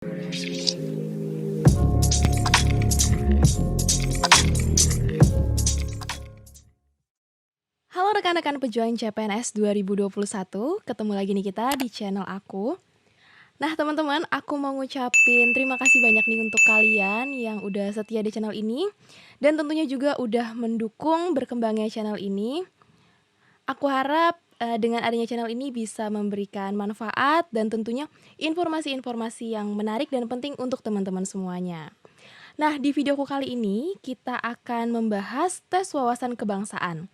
Halo rekan-rekan pejuang CPNS 2021, ketemu lagi nih kita di channel aku. Nah teman-teman, aku mau ngucapin terima kasih banyak nih untuk kalian yang udah setia di channel ini, dan tentunya juga udah mendukung berkembangnya channel ini. Aku harap dengan adanya channel ini bisa memberikan manfaat dan tentunya informasi-informasi yang menarik dan penting untuk teman-teman semuanya. Nah, di videoku kali ini kita akan membahas tes wawasan kebangsaan.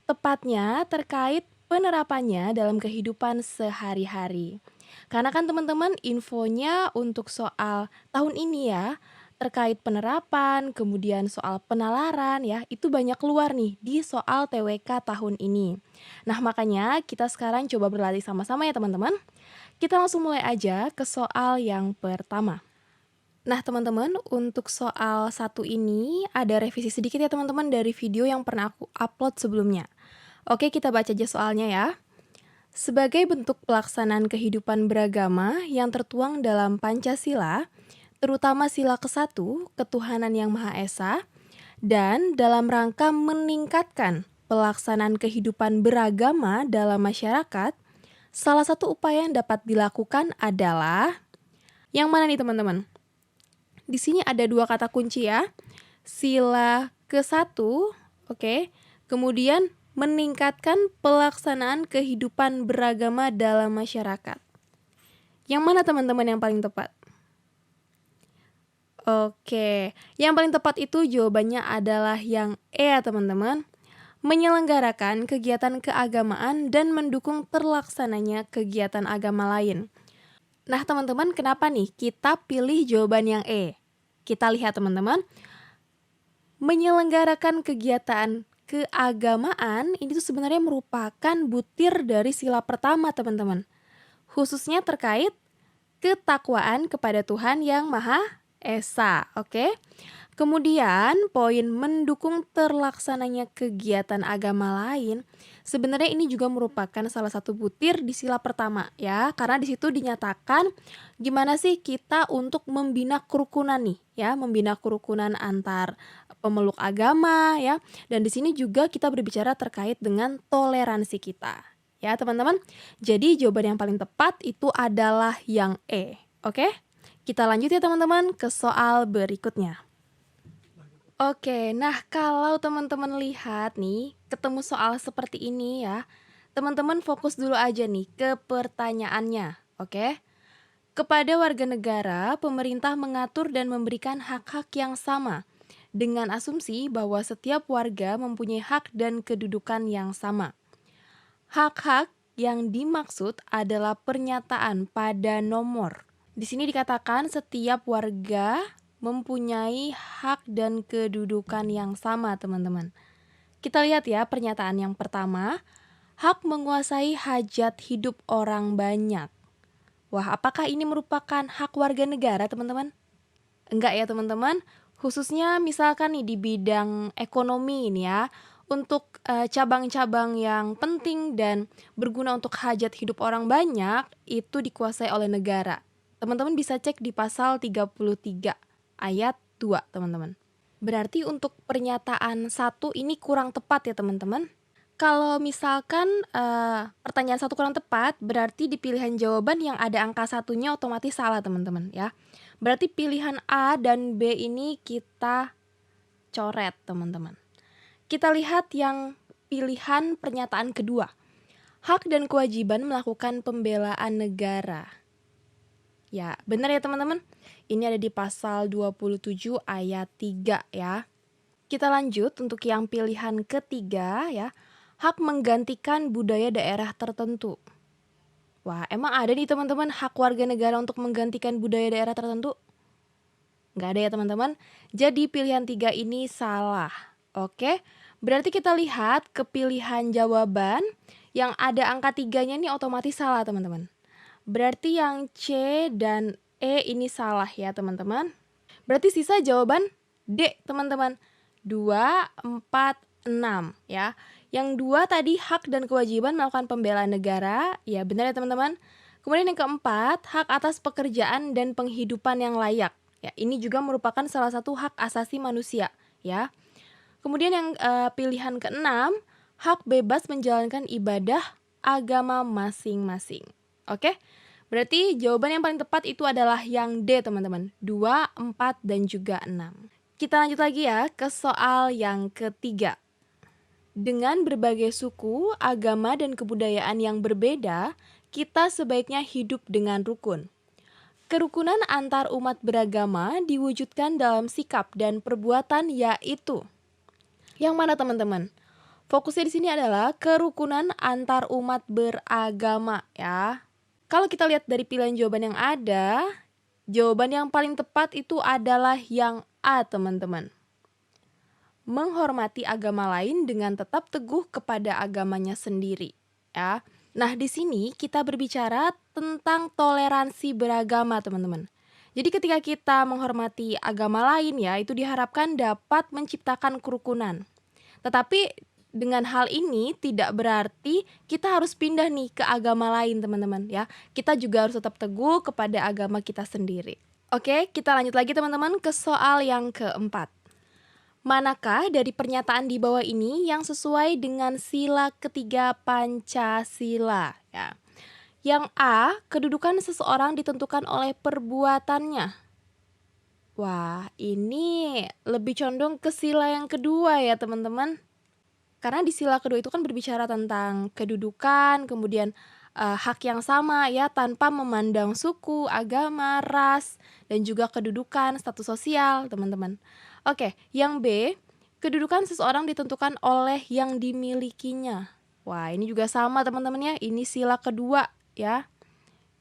Tepatnya terkait penerapannya dalam kehidupan sehari-hari. Karena kan teman-teman infonya untuk soal tahun ini ya, terkait penerapan, kemudian soal penalaran ya, itu banyak keluar nih di soal TWK tahun ini. Nah, makanya kita sekarang coba berlatih sama-sama ya teman-teman. Kita langsung mulai aja ke soal yang pertama. Nah teman-teman, untuk soal satu ini ada revisi sedikit ya teman-teman dari video yang pernah aku upload sebelumnya. Oke, kita baca aja soalnya ya. Sebagai bentuk pelaksanaan kehidupan beragama yang tertuang dalam Pancasila, terutama sila ke-1, ketuhanan yang Maha Esa, dan dalam rangka meningkatkan pelaksanaan kehidupan beragama dalam masyarakat, salah satu upaya yang dapat dilakukan adalah yang mana nih teman-teman? Di sini ada dua kata kunci ya. Sila ke-1, oke. Kemudian meningkatkan pelaksanaan kehidupan beragama dalam masyarakat. Yang mana teman-teman yang paling tepat? Oke, yang paling tepat itu jawabannya adalah yang E ya teman-teman. Menyelenggarakan kegiatan keagamaan dan mendukung terlaksananya kegiatan agama lain. Nah teman-teman, kenapa nih kita pilih jawaban yang E? Kita lihat teman-teman, menyelenggarakan kegiatan keagamaan ini tuh sebenarnya merupakan butir dari sila pertama teman-teman. Khususnya terkait ketakwaan kepada Tuhan yang Maha Esa, oke? Kemudian poin mendukung terlaksananya kegiatan agama lain, sebenarnya ini juga merupakan salah satu butir di sila pertama ya, karena di situ dinyatakan gimana sih kita untuk membina kerukunan nih ya, membina kerukunan antar pemeluk agama ya, dan di sini juga kita berbicara terkait dengan toleransi kita. Ya teman-teman, jadi jawaban yang paling tepat itu adalah yang E, oke? Kita lanjut ya teman-teman ke soal berikutnya. Oke, nah kalau teman-teman lihat nih, ketemu soal seperti ini ya, teman-teman fokus dulu aja nih ke pertanyaannya, oke? Kepada warga negara, pemerintah mengatur dan memberikan hak-hak yang sama, dengan asumsi bahwa setiap warga mempunyai hak dan kedudukan yang sama. Hak-hak yang dimaksud adalah pernyataan pada nomor. Di sini dikatakan setiap warga mempunyai hak dan kedudukan yang sama, teman-teman. Kita lihat ya pernyataan yang pertama, hak menguasai hajat hidup orang banyak. Wah, apakah ini merupakan hak warga negara, teman-teman? Enggak ya, teman-teman. Khususnya misalkan nih di bidang ekonomi ini ya, untuk cabang-cabang yang penting dan berguna untuk hajat hidup orang banyak itu dikuasai oleh negara. Teman-teman bisa cek di pasal 33 ayat 2, teman-teman. Berarti untuk pernyataan 1 ini kurang tepat ya, teman-teman. Kalau misalkan pertanyaan 1 kurang tepat, berarti di pilihan jawaban yang ada angka 1-nya otomatis salah, teman-teman ya. Berarti pilihan A dan B ini kita coret, teman-teman. Kita lihat yang pilihan pernyataan kedua. Hak dan kewajiban melakukan pembelaan negara. Ya, benar ya teman-teman? Ini ada di pasal 27 ayat 3 ya. Kita lanjut untuk yang pilihan ketiga ya. Hak menggantikan budaya daerah tertentu. Wah, emang ada nih teman-teman hak warga negara untuk menggantikan budaya daerah tertentu? Nggak ada ya teman-teman. Jadi pilihan 3 ini salah. Oke, berarti kita lihat ke pilihan jawaban yang ada angka 3-nya nih otomatis salah teman-teman. Berarti yang C dan E ini salah ya teman-teman. Berarti sisa jawaban D teman-teman. 2, 4, 6 ya. Yang 2 tadi hak dan kewajiban melakukan pembelaan negara. Ya benar ya teman-teman. Kemudian yang keempat, hak atas pekerjaan dan penghidupan yang layak. Ya, ini juga merupakan salah satu hak asasi manusia, ya. Kemudian yang pilihan keenam, hak bebas menjalankan ibadah agama masing-masing. Oke? Berarti jawaban yang paling tepat itu adalah yang D, teman-teman. 2, 4, dan juga 6. Kita lanjut lagi ya ke soal yang ketiga. Dengan berbagai suku, agama, dan kebudayaan yang berbeda, kita sebaiknya hidup dengan rukun. Kerukunan antar umat beragama diwujudkan dalam sikap dan perbuatan yaitu. Yang mana teman-teman? Fokusnya di sini adalah kerukunan antar umat beragama ya. Kalau kita lihat dari pilihan jawaban yang ada, jawaban yang paling tepat itu adalah yang A, teman-teman. Menghormati agama lain dengan tetap teguh kepada agamanya sendiri, ya. Nah, di sini kita berbicara tentang toleransi beragama, teman-teman. Jadi ketika kita menghormati agama lain ya, itu diharapkan dapat menciptakan kerukunan. Tetapi dengan hal ini tidak berarti kita harus pindah nih ke agama lain, teman-teman ya. Kita juga harus tetap teguh kepada agama kita sendiri. Oke, kita lanjut lagi teman-teman ke soal yang keempat. Manakah dari pernyataan di bawah ini yang sesuai dengan sila ketiga Pancasila? Ya. Yang A, kedudukan seseorang ditentukan oleh perbuatannya. Wah, ini lebih condong ke sila yang kedua ya teman-teman. Karena di sila kedua itu kan berbicara tentang kedudukan, kemudian hak yang sama ya tanpa memandang suku, agama, ras, dan juga kedudukan, status sosial, teman-teman. Oke, yang B, kedudukan seseorang ditentukan oleh yang dimilikinya. Wah, ini juga sama teman-teman ya, ini sila kedua ya.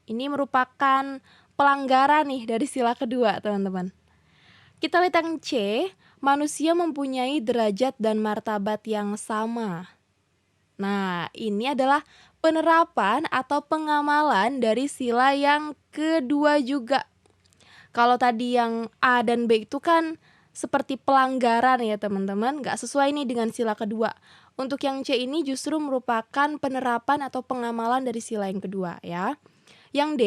Ini merupakan pelanggaran nih dari sila kedua, teman-teman. Kita lihat yang C, manusia mempunyai derajat dan martabat yang sama. Nah, ini adalah penerapan atau pengamalan dari sila yang kedua juga. Kalau tadi yang A dan B itu kan seperti pelanggaran ya teman-teman, nggak sesuai nih dengan sila kedua. Untuk yang C ini justru merupakan penerapan atau pengamalan dari sila yang kedua ya. Yang D,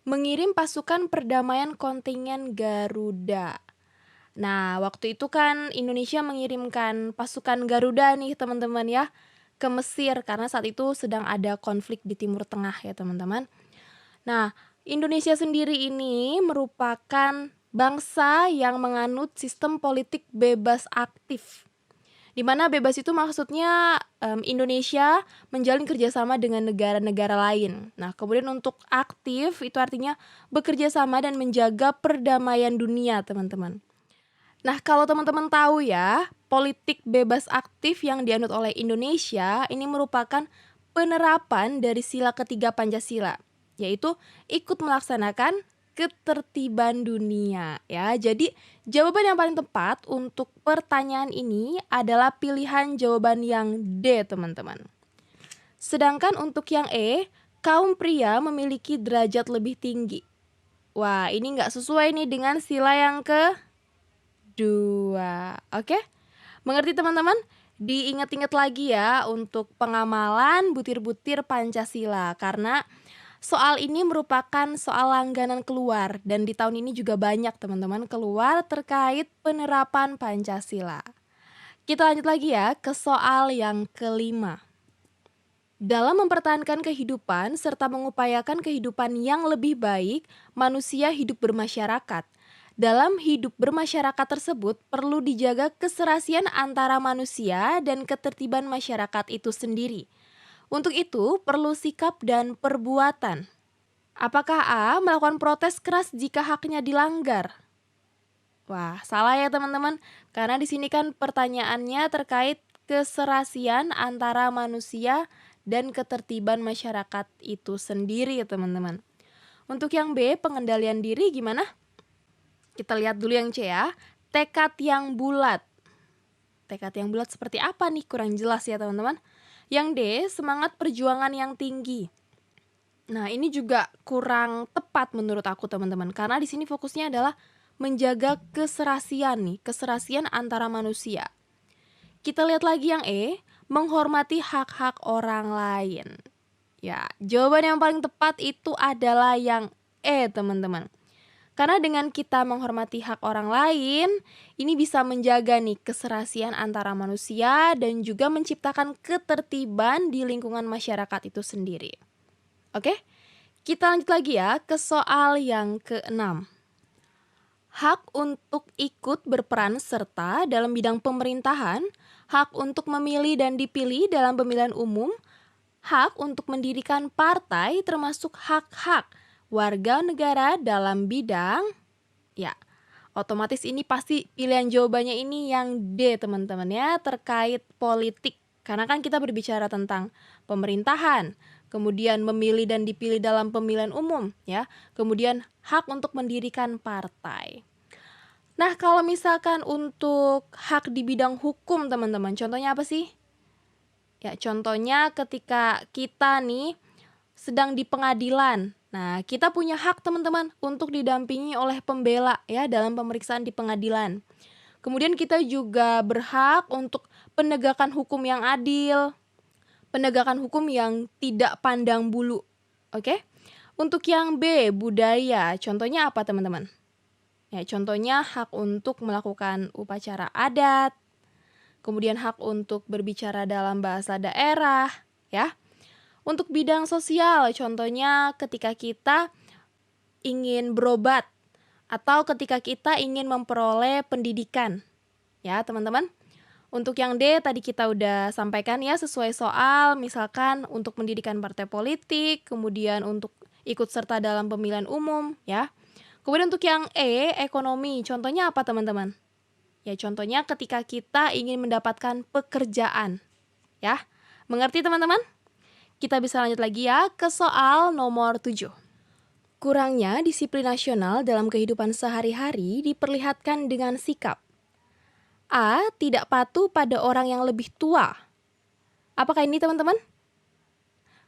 mengirim pasukan perdamaian kontingen Garuda. Nah, waktu itu kan Indonesia mengirimkan pasukan Garuda nih teman-teman ya ke Mesir karena saat itu sedang ada konflik di Timur Tengah ya teman-teman. Nah, Indonesia sendiri ini merupakan bangsa yang menganut sistem politik bebas aktif. Di mana bebas itu maksudnya Indonesia menjalin kerjasama dengan negara-negara lain. Nah, kemudian untuk aktif itu artinya bekerja sama dan menjaga perdamaian dunia, teman-teman. Nah, kalau teman-teman tahu ya, politik bebas aktif yang dianut oleh Indonesia ini merupakan penerapan dari sila ketiga Pancasila, yaitu ikut melaksanakan ketertiban dunia ya. Jadi jawaban yang paling tepat untuk pertanyaan ini adalah pilihan jawaban yang D, teman-teman. Sedangkan untuk yang E, kaum pria memiliki derajat lebih tinggi. Wah, ini nggak sesuai nih dengan sila yang kedua. Oke? Mengerti teman-teman? Diingat-ingat lagi ya untuk pengamalan butir-butir Pancasila karena soal ini merupakan soal langganan keluar dan di tahun ini juga banyak teman-teman keluar terkait penerapan Pancasila. Kita lanjut lagi ya ke soal yang kelima. Dalam mempertahankan kehidupan serta mengupayakan kehidupan yang lebih baik, manusia hidup bermasyarakat. Dalam hidup bermasyarakat tersebut perlu dijaga keserasian antara manusia dan ketertiban masyarakat itu sendiri. Untuk itu, perlu sikap dan perbuatan. Apakah A, melakukan protes keras jika haknya dilanggar? Wah, salah ya teman-teman. Karena di sini kan pertanyaannya terkait keserasian antara manusia dan ketertiban masyarakat itu sendiri ya teman-teman. Untuk yang B, pengendalian diri gimana? Kita lihat dulu yang C ya. Tekad yang bulat. Tekad yang bulat seperti apa nih? Kurang jelas ya teman-teman. Yang D, semangat perjuangan yang tinggi. Nah, ini juga kurang tepat menurut aku teman-teman. Karena di sini fokusnya adalah menjaga keserasian nih, keserasian antara manusia. Kita lihat lagi yang E, menghormati hak-hak orang lain. Ya, jawaban yang paling tepat itu adalah yang E, teman-teman. Karena dengan kita menghormati hak orang lain, ini bisa menjaga nih keserasian antara manusia dan juga menciptakan ketertiban di lingkungan masyarakat itu sendiri. Oke, kita lanjut lagi ya ke soal yang keenam. Hak untuk ikut berperan serta dalam bidang pemerintahan, hak untuk memilih dan dipilih dalam pemilihan umum, hak untuk mendirikan partai termasuk hak-hak warga negara dalam bidang, ya, otomatis ini pasti pilihan jawabannya ini yang D, teman-teman ya, terkait politik. Karena kan kita berbicara tentang pemerintahan, kemudian memilih dan dipilih dalam pemilihan umum ya, kemudian hak untuk mendirikan partai. Nah, kalau misalkan untuk hak di bidang hukum, teman-teman, contohnya apa sih? Ya, contohnya ketika kita nih sedang di pengadilan. Nah, kita punya hak, teman-teman, untuk didampingi oleh pembela ya dalam pemeriksaan di pengadilan. Kemudian kita juga berhak untuk penegakan hukum yang adil, penegakan hukum yang tidak pandang bulu. Oke? Untuk yang B, budaya. Contohnya apa, teman-teman? Ya, contohnya hak untuk melakukan upacara adat, kemudian hak untuk berbicara dalam bahasa daerah, ya. Untuk bidang sosial, contohnya ketika kita ingin berobat atau ketika kita ingin memperoleh pendidikan, ya, teman-teman. Untuk yang D tadi kita udah sampaikan ya sesuai soal, misalkan untuk mendirikan partai politik, kemudian untuk ikut serta dalam pemilihan umum, ya. Kemudian untuk yang E, ekonomi, contohnya apa, teman-teman? Ya, contohnya ketika kita ingin mendapatkan pekerjaan, ya. Mengerti, teman-teman? Kita bisa lanjut lagi ya ke soal nomor 7. Kurangnya disiplin nasional dalam kehidupan sehari-hari diperlihatkan dengan sikap A. Tidak patuh pada orang yang lebih tua. Apakah ini, teman-teman?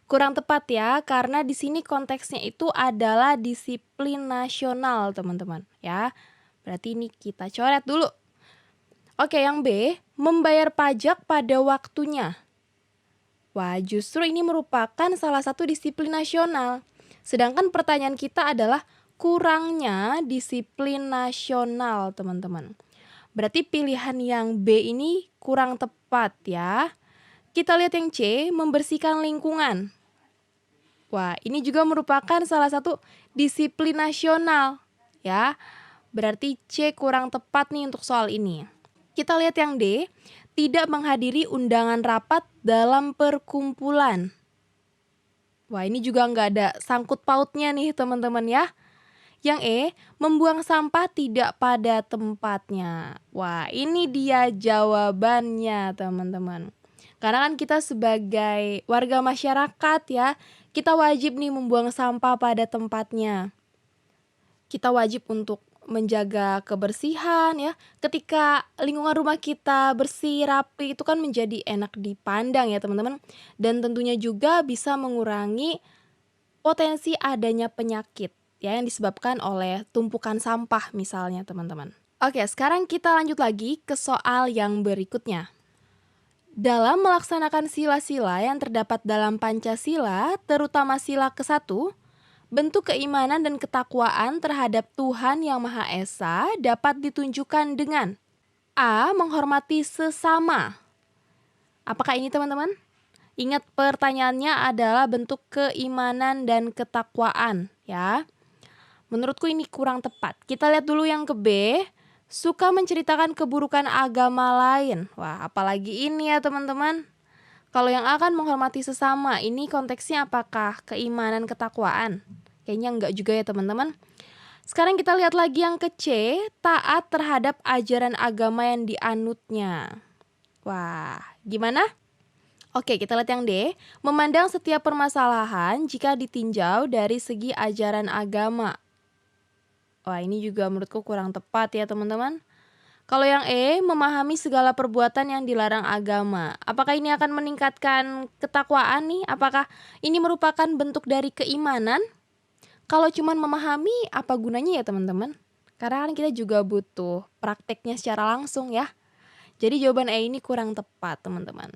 Kurang tepat ya, karena di sini konteksnya itu adalah disiplin nasional, teman-teman. Ya, berarti ini kita coret dulu. Oke, yang B, membayar pajak pada waktunya. Wah, justru ini merupakan salah satu disiplin nasional. Sedangkan pertanyaan kita adalah kurangnya disiplin nasional, teman-teman. Berarti pilihan yang B ini kurang tepat ya. Kita lihat yang C, membersihkan lingkungan. Wah, ini juga merupakan salah satu disiplin nasional ya. Berarti C kurang tepat nih untuk soal ini. Kita lihat yang D, tidak menghadiri undangan rapat dalam perkumpulan. Wah, ini juga nggak ada sangkut pautnya nih, teman-teman ya. Yang E, membuang sampah tidak pada tempatnya. Wah, ini dia jawabannya, teman-teman. Karena kan kita sebagai warga masyarakat ya, kita wajib nih membuang sampah pada tempatnya. Kita wajib untuk menjaga kebersihan ya. Ketika lingkungan rumah kita bersih, rapi, itu kan menjadi enak dipandang ya, teman-teman. Dan tentunya juga bisa mengurangi potensi adanya penyakit ya yang disebabkan oleh tumpukan sampah misalnya, teman-teman. Oke, sekarang kita lanjut lagi ke soal yang berikutnya. Dalam melaksanakan sila-sila yang terdapat dalam Pancasila, terutama sila ke-1, bentuk keimanan dan ketakwaan terhadap Tuhan Yang Maha Esa dapat ditunjukkan dengan A. Menghormati sesama. Apakah ini, teman-teman? Ingat pertanyaannya adalah bentuk keimanan dan ketakwaan ya. Menurutku ini kurang tepat. Kita lihat dulu yang ke B. Suka menceritakan keburukan agama lain. Wah, apalagi ini ya, teman-teman. Kalau yang akan menghormati sesama, ini konteksnya apakah keimanan, ketakwaan? Kayaknya enggak juga ya, teman-teman. Sekarang kita lihat lagi yang ke C, taat terhadap ajaran agama yang dianutnya. Wah, gimana? Oke, kita lihat yang D, memandang setiap permasalahan jika ditinjau dari segi ajaran agama. Wah, ini juga menurutku kurang tepat ya, teman-teman. Kalau yang E, memahami segala perbuatan yang dilarang agama. Apakah ini akan meningkatkan ketakwaan nih? Apakah ini merupakan bentuk dari keimanan? Kalau cuma memahami, apa gunanya ya, teman-teman? Karena kan kita juga butuh prakteknya secara langsung ya. Jadi jawaban E ini kurang tepat, teman-teman.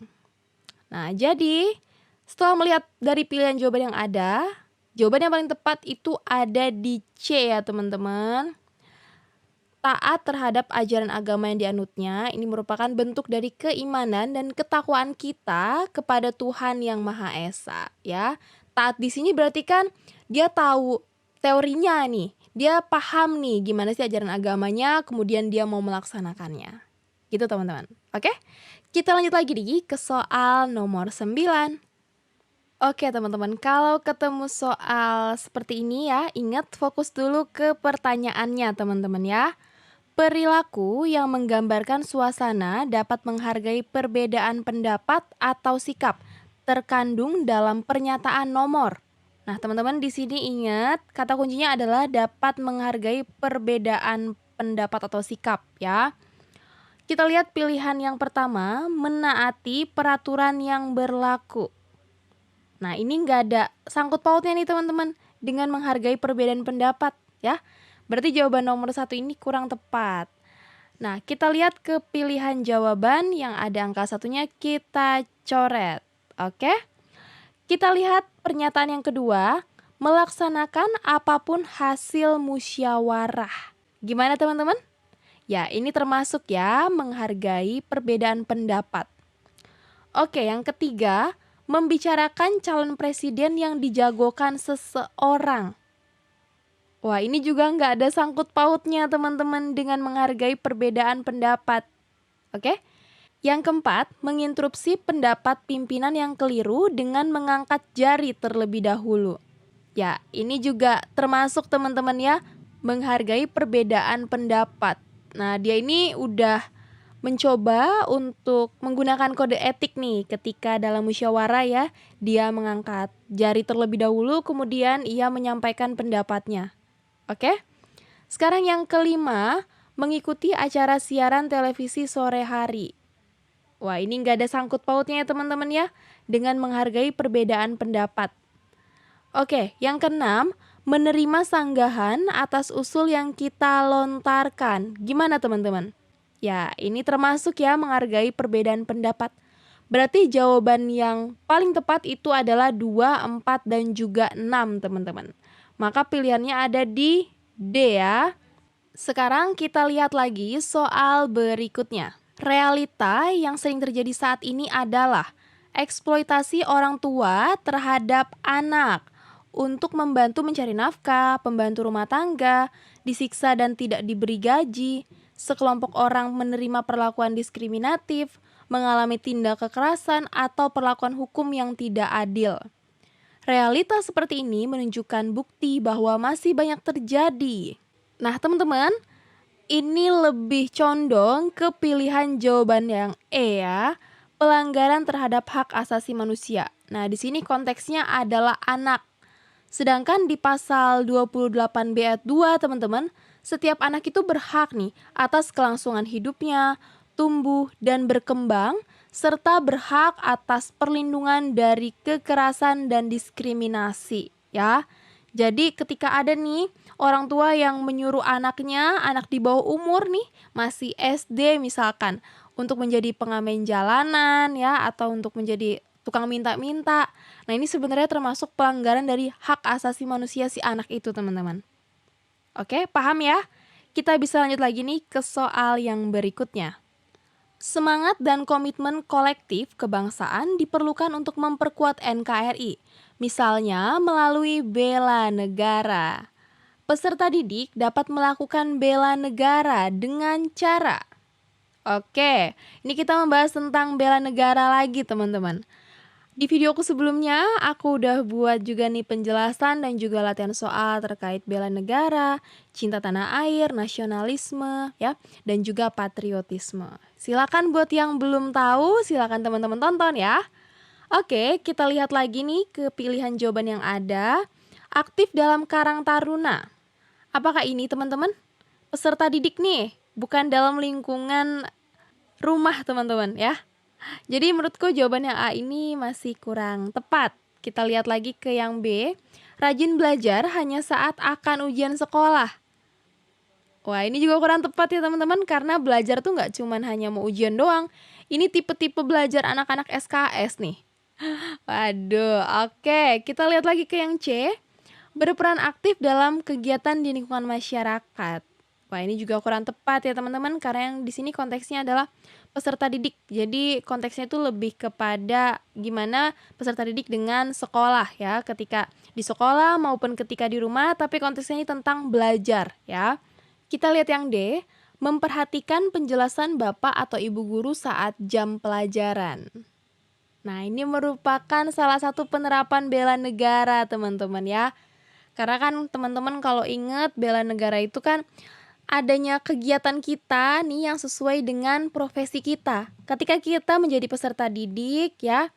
Nah, jadi Setelah melihat dari pilihan jawaban yang ada, jawaban yang paling tepat itu ada di C ya teman-teman. Taat terhadap ajaran agama yang dianutnya, ini merupakan bentuk dari keimanan dan ketakwaan kita kepada Tuhan Yang Maha Esa, ya. Taat di sini berarti kan dia tahu teorinya nih, dia paham nih gimana sih ajaran agamanya, kemudian dia mau melaksanakannya. Gitu teman-teman. Oke? Kita lanjut lagi nih ke soal nomor 9. Oke teman-teman, kalau ketemu soal seperti ini ya, ingat fokus dulu ke pertanyaannya teman-teman ya. Perilaku yang menggambarkan suasana dapat menghargai perbedaan pendapat atau sikap terkandung dalam pernyataan nomor. Nah, teman-teman di sini ingat kata kuncinya adalah dapat menghargai perbedaan pendapat atau sikap ya. Kita lihat pilihan yang pertama, menaati peraturan yang berlaku. Nah, ini nggak ada sangkut pautnya nih teman-teman dengan menghargai perbedaan pendapat ya. Berarti jawaban nomor 1 ini kurang tepat. Nah, kita lihat ke pilihan jawaban yang ada angka satunya kita coret. Oke? Kita lihat pernyataan yang kedua, melaksanakan apapun hasil musyawarah. Gimana teman-teman? Ya, ini termasuk ya menghargai perbedaan pendapat. Oke, yang ketiga, membicarakan calon presiden yang dijagokan seseorang. Wah, ini juga nggak ada sangkut pautnya teman-teman dengan menghargai perbedaan pendapat. Oke? Yang keempat, menginterupsi pendapat pimpinan yang keliru dengan mengangkat jari terlebih dahulu. Ya, ini juga termasuk teman-teman ya, menghargai perbedaan pendapat. Nah, dia ini udah mencoba untuk menggunakan kode etik nih ketika dalam musyawarah ya, dia mengangkat jari terlebih dahulu kemudian ia menyampaikan pendapatnya. Oke? Sekarang yang kelima, mengikuti acara siaran televisi sore hari. Wah, ini nggak ada sangkut pautnya ya teman-teman ya, dengan menghargai perbedaan pendapat. Oke, yang keenam, menerima sanggahan atas usul yang kita lontarkan. Gimana teman-teman? Ya, ini termasuk ya menghargai perbedaan pendapat. Berarti jawaban yang paling tepat itu adalah 2, 4, dan juga 6 teman-teman. Maka pilihannya ada di D ya. Sekarang kita lihat lagi soal berikutnya. Realita yang sering terjadi saat ini adalah eksploitasi orang tua terhadap anak untuk membantu mencari nafkah, pembantu rumah tangga, disiksa dan tidak diberi gaji, sekelompok orang menerima perlakuan diskriminatif, mengalami tindak kekerasan atau perlakuan hukum yang tidak adil. Realita seperti ini menunjukkan bukti bahwa masih banyak terjadi. Nah, teman-teman, ini lebih condong ke pilihan jawaban yang E ya, pelanggaran terhadap hak asasi manusia. Nah, di sini konteksnya adalah anak. Sedangkan di pasal 28B ayat 2, teman-teman, setiap anak itu berhak nih atas kelangsungan hidupnya, tumbuh dan berkembang, serta berhak atas perlindungan dari kekerasan dan diskriminasi, ya. Jadi ketika ada nih orang tua yang menyuruh anaknya, anak di bawah umur nih, masih SD misalkan, untuk menjadi pengamen jalanan ya, atau untuk menjadi tukang minta-minta. Nah, ini sebenarnya termasuk pelanggaran dari hak asasi manusia si anak itu, teman-teman. Oke, paham ya? Kita bisa lanjut lagi nih ke soal yang berikutnya. Semangat dan komitmen kolektif kebangsaan diperlukan untuk memperkuat NKRI, misalnya melalui bela negara. Peserta didik dapat melakukan bela negara dengan cara. Oke, ini kita membahas tentang bela negara lagi teman-teman. Di videoku sebelumnya, aku udah buat juga nih penjelasan dan juga latihan soal terkait bela negara, cinta tanah air, nasionalisme, ya, dan juga patriotisme. Silakan buat yang belum tahu, silakan teman-teman tonton ya. Oke, kita lihat lagi nih ke pilihan jawaban yang ada. Aktif dalam Karang Taruna. Apakah ini teman-teman? Peserta didik nih, bukan dalam lingkungan rumah teman-teman ya. Jadi menurutku jawaban yang A ini masih kurang tepat. Kita lihat lagi ke yang B. Rajin belajar hanya saat akan ujian sekolah. Wah, ini juga kurang tepat ya teman-teman, karena belajar tuh nggak cuman hanya mau ujian doang. Ini tipe-tipe belajar anak-anak SKS nih. Waduh, oke. Kita lihat lagi ke yang C, berperan aktif dalam kegiatan di lingkungan masyarakat. Wah, ini juga kurang tepat ya teman-teman, karena yang di sini konteksnya adalah peserta didik. Jadi konteksnya itu lebih kepada gimana peserta didik dengan sekolah ya, ketika di sekolah maupun ketika di rumah, tapi konteksnya ini tentang belajar ya. Kita lihat yang D, memperhatikan penjelasan bapak atau ibu guru saat jam pelajaran. Nah, ini merupakan salah satu penerapan bela negara, teman-teman ya. Karena kan teman-teman kalau ingat bela negara itu kan adanya kegiatan kita nih yang sesuai dengan profesi kita. Ketika kita menjadi peserta didik ya,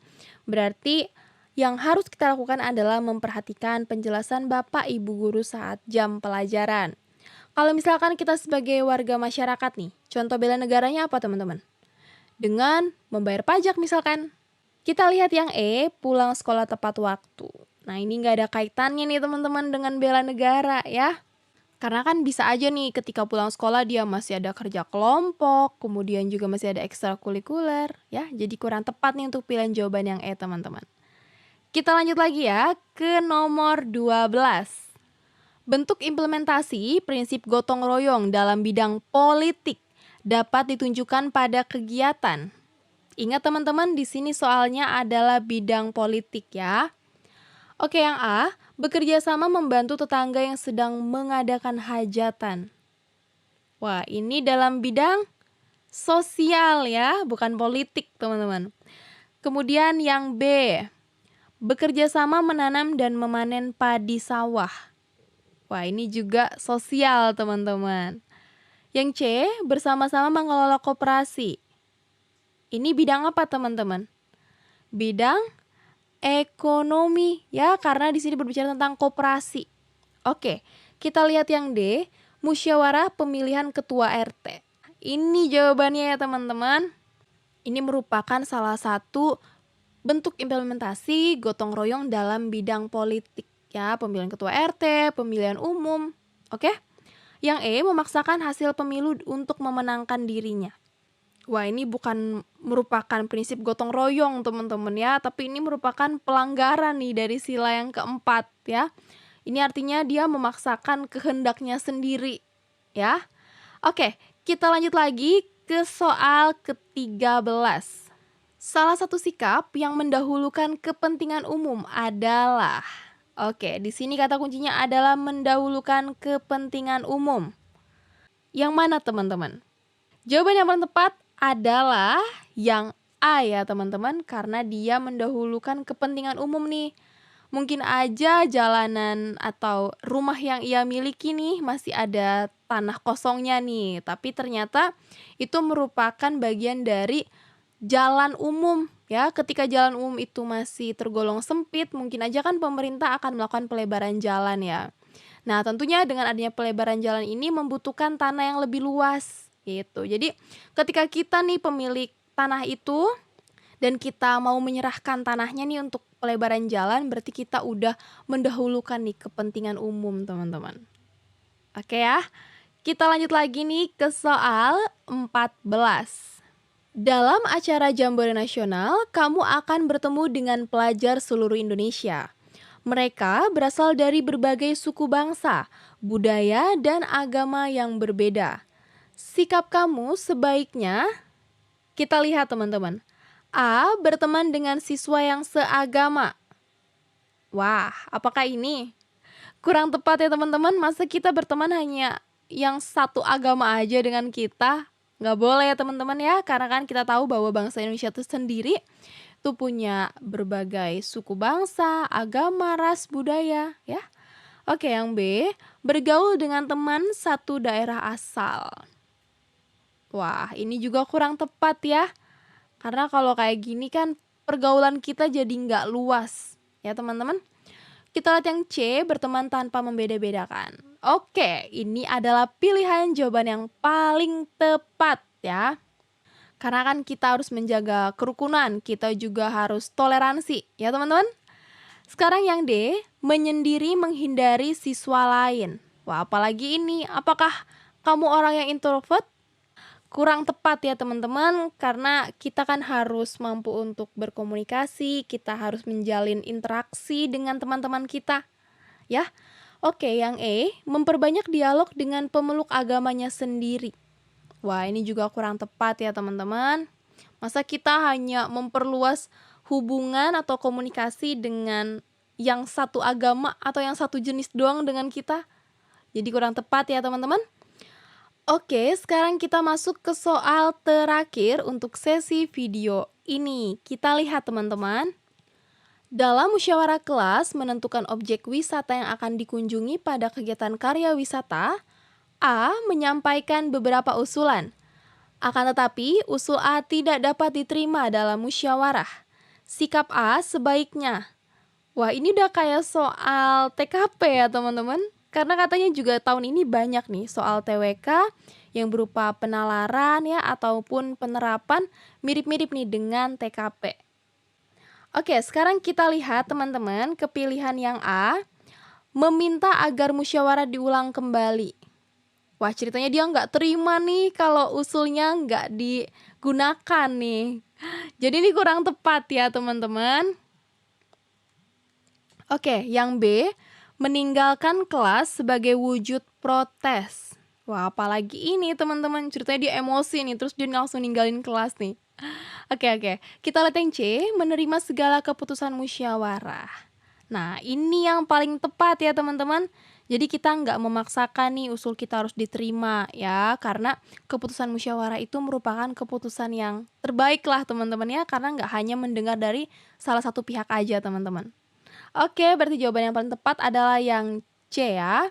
berarti yang harus kita lakukan adalah memperhatikan penjelasan Bapak Ibu guru saat jam pelajaran. Kalau misalkan kita sebagai warga masyarakat nih, contoh bela negaranya apa teman-teman? Dengan membayar pajak misalkan. Kita lihat yang E, pulang sekolah tepat waktu. Nah, ini nggak ada kaitannya nih teman-teman dengan bela negara ya. Karena kan bisa aja nih ketika pulang sekolah dia masih ada kerja kelompok, kemudian juga masih ada ekstrakurikuler ya. Jadi kurang tepat nih untuk pilihan jawaban yang E teman-teman. Kita lanjut lagi ya ke nomor 12. Bentuk implementasi prinsip gotong royong dalam bidang politik dapat ditunjukkan pada kegiatan. Ingat teman-teman, di sini soalnya adalah bidang politik ya. Oke, yang A, bekerja sama membantu tetangga yang sedang mengadakan hajatan. Wah, ini dalam bidang sosial ya, bukan politik teman-teman. Kemudian yang B, bekerja sama menanam dan memanen padi sawah. Wah, ini juga sosial teman-teman. Yang C, bersama-sama mengelola koperasi. Ini bidang apa teman-teman? Bidang ekonomi ya, karena di sini berbicara tentang koperasi. Oke, kita lihat yang D, musyawarah pemilihan ketua RT. Ini jawabannya ya teman-teman. Ini merupakan salah satu bentuk implementasi gotong royong dalam bidang politik ya, pemilihan ketua RT, pemilihan umum. Oke? Yang E, memaksakan hasil pemilu untuk memenangkan dirinya. Wah, ini bukan merupakan prinsip gotong royong teman-teman ya, tapi ini merupakan pelanggaran nih dari sila yang keempat ya. Ini artinya dia memaksakan kehendaknya sendiri ya. Oke, kita lanjut lagi ke soal ke-13. Salah satu sikap yang mendahulukan kepentingan umum adalah, oke, di sini kata kuncinya adalah mendahulukan kepentingan umum. Yang mana teman-teman? Jawaban yang paling tepat adalah yang A ya teman-teman, karena dia mendahulukan kepentingan umum nih. Mungkin aja jalanan atau rumah yang ia miliki nih masih ada tanah kosongnya nih, tapi ternyata itu merupakan bagian dari jalan umum ya. Ketika jalan umum itu masih tergolong sempit, mungkin aja kan pemerintah akan melakukan pelebaran jalan ya. Nah, tentunya dengan adanya pelebaran jalan ini membutuhkan tanah yang lebih luas gitu. Jadi ketika kita nih pemilik tanah itu dan kita mau menyerahkan tanahnya nih untuk pelebaran jalan, berarti kita udah mendahulukan nih kepentingan umum teman-teman. Oke ya, kita lanjut lagi nih ke soal 14. Dalam acara Jambore Nasional, kamu akan bertemu dengan pelajar seluruh Indonesia. Mereka berasal dari berbagai suku bangsa, budaya, dan agama yang berbeda. Sikap kamu sebaiknya, kita lihat teman-teman. A, berteman dengan siswa yang seagama. Wah, apakah ini? Kurang tepat ya teman-teman, masa kita berteman hanya yang satu agama aja dengan kita? Nggak boleh ya teman-teman ya, karena kan kita tahu bahwa bangsa Indonesia itu sendiri itu punya berbagai suku bangsa, agama, ras, budaya ya. Oke, yang B, bergaul dengan teman satu daerah asal. Wah, ini juga kurang tepat ya. Karena kalau kayak gini kan pergaulan kita jadi nggak luas ya teman-teman. Kita lihat yang C, berteman tanpa membeda-bedakan. Oke, ini adalah pilihan jawaban yang paling tepat ya. Karena kan kita harus menjaga kerukunan, kita juga harus toleransi ya teman-teman. Sekarang yang D, menyendiri menghindari siswa lain. Wah, apalagi ini, apakah kamu orang yang introvert? kurang tepat ya teman-teman, karena kita kan harus mampu untuk berkomunikasi, kita harus menjalin interaksi dengan teman-teman kita, ya. Oke, yang E, memperbanyak dialog dengan pemeluk agamanya sendiri. Wah, ini juga kurang tepat ya teman-teman. Masa kita hanya memperluas hubungan atau komunikasi dengan yang satu agama atau yang satu jenis doang dengan kita? Jadi kurang tepat ya teman-teman. Oke, sekarang kita masuk ke soal terakhir untuk sesi video ini. Kita lihat teman-teman. Dalam musyawarah kelas menentukan objek wisata yang akan dikunjungi pada kegiatan karya wisata, A menyampaikan beberapa usulan. Akan tetapi, usul A tidak dapat diterima dalam musyawarah. Sikap A sebaiknya. Wah, ini udah kayak soal TKP ya teman-teman. Karena katanya juga tahun ini banyak nih soal TWK yang berupa penalaran ya ataupun penerapan mirip-mirip nih dengan TKP. Oke, sekarang kita lihat teman-teman ke pilihan yang A, meminta agar musyawarah diulang kembali. Wah, ceritanya dia nggak terima nih kalau usulnya nggak digunakan nih. Jadi ini kurang tepat ya teman-teman. Oke, yang B, meninggalkan kelas sebagai wujud protes. Wah, apalagi ini teman-teman, ceritanya dia emosi nih, terus dia langsung ninggalin kelas nih. Oke, kita lihat yang C, menerima segala keputusan musyawarah. Nah, ini yang paling tepat ya teman-teman. Jadi kita nggak memaksakan nih usul kita harus diterima ya, karena keputusan musyawarah itu merupakan keputusan yang terbaik lah teman-teman ya, karena nggak hanya mendengar dari salah satu pihak aja teman-teman. Oke, berarti jawaban yang paling tepat adalah yang C ya.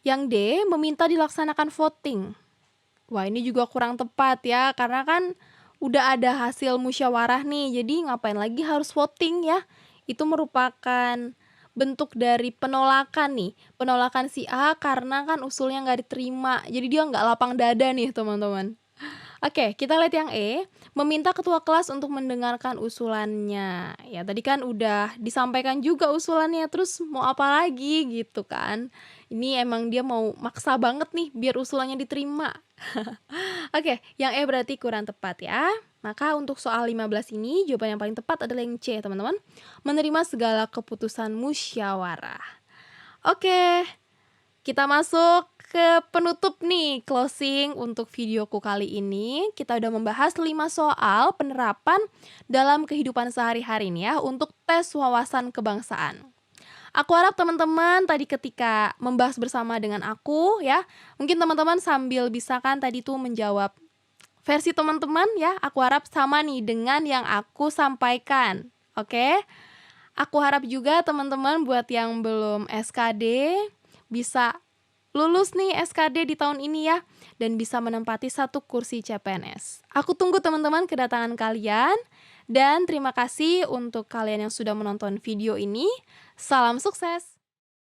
Yang D, meminta dilaksanakan voting. Wah, ini juga kurang tepat ya, karena kan udah ada hasil musyawarah nih, jadi ngapain lagi harus voting ya. Itu merupakan bentuk dari penolakan nih, penolakan si A karena kan usulnya nggak diterima, jadi dia nggak lapang dada nih teman-teman. Oke, kita lihat yang E, meminta ketua kelas untuk mendengarkan usulannya. Ya, tadi kan udah disampaikan juga usulannya, terus mau apa lagi gitu kan. Ini emang dia mau maksa banget nih biar usulannya diterima. Oke, yang E berarti kurang tepat ya. Maka untuk soal 15 ini jawaban yang paling tepat adalah yang C, teman-teman. Menerima segala keputusan musyawarah. Oke, kita masuk ke penutup nih, closing untuk videoku kali ini. Kita udah membahas 5 soal penerapan dalam kehidupan sehari-hari nih ya untuk tes wawasan kebangsaan. Aku harap teman-teman tadi ketika membahas bersama dengan aku ya, mungkin teman-teman sambil bisa kan tadi tuh menjawab versi teman-teman ya. Aku harap sama nih dengan yang aku sampaikan. Oke? Aku harap juga teman-teman buat yang belum SKD bisa lulus nih SKD di tahun ini ya, dan bisa menempati 1 kursi CPNS. Aku tunggu teman-teman kedatangan kalian, dan terima kasih untuk kalian yang sudah menonton video ini. Salam sukses!